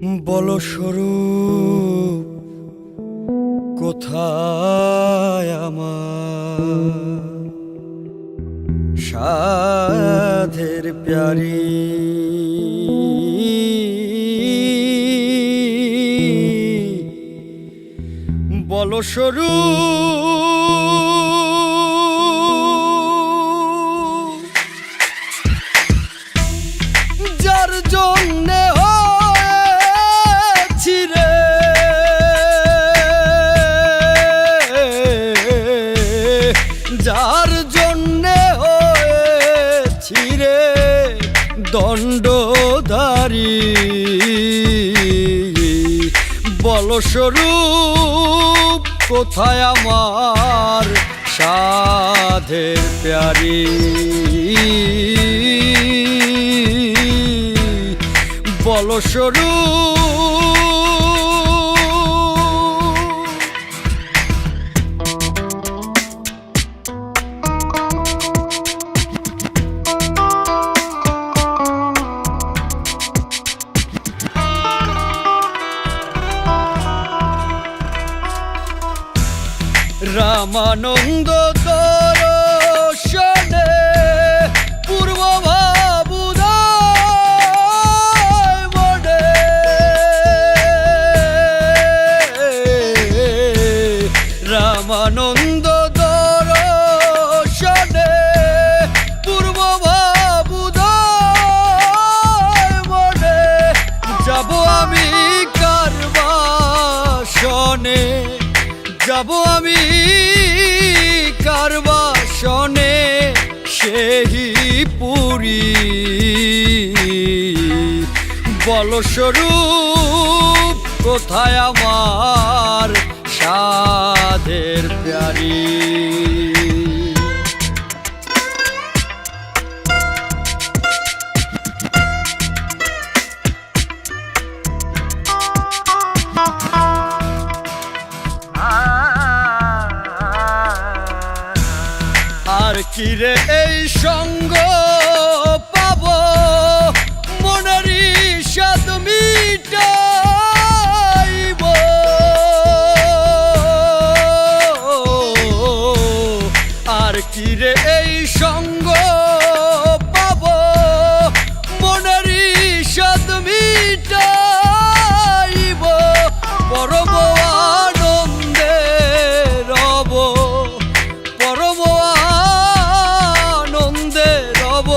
বলো স্বরূপ কোথায় আমার সাধের প্যারি, বলো স্বরূপ যার জন্যে হয়েছি রে যার জন্যে হয়েছি রে দণ্ডধারী, বলো স্বরূপ কোথায় আমার সাধের প্যারি, বলো স্বরূপ রামানন্দ দর্শনে পূর্ব ভাবুদয় মনে, রামানন্দ দর্শনে পূর্ব ভাবুদয় মনে, যাব আমি কার বাসনে, যাব আমি কার বাসনে সেই পুরী, বলো স্বরূপ কোথায় আমার সাধের প্যারি, আর কি রে এই সঙ্গ পাব মনের সাদ মিটাইব, আর কি রে এই সঙ্গ পাব মনের সাদ মিটাইব, পরম আনন্দে রব, পরম আনন্দে রব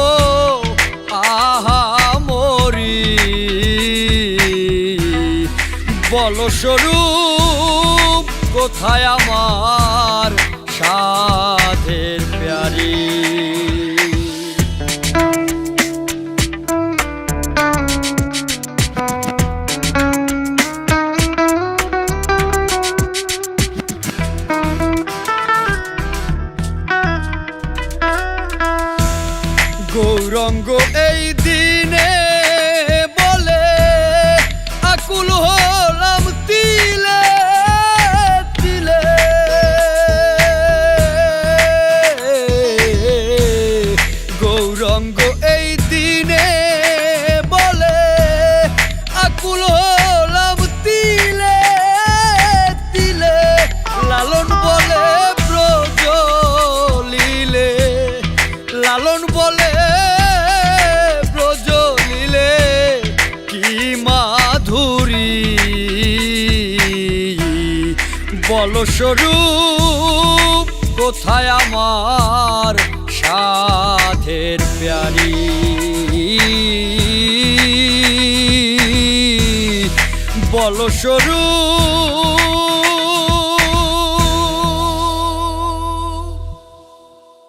আহা মরি, বলো স্বরূপ কোথায় আমার সাধের প্যারি, গৌরঙ্গ এই দিনে বলে আকুল হলাম তিলে তিলে, গৌরঙ্গ এই দিনে বলে আকুল হলাম তিলে তিলে, লালন বলে ব্রজ লীলে, লালন বলে ব্রজ লীলে কি মাধুরী, বলো স্বরূপ কোথায় আমার সাধের প্যারি, বলো স্বরূপ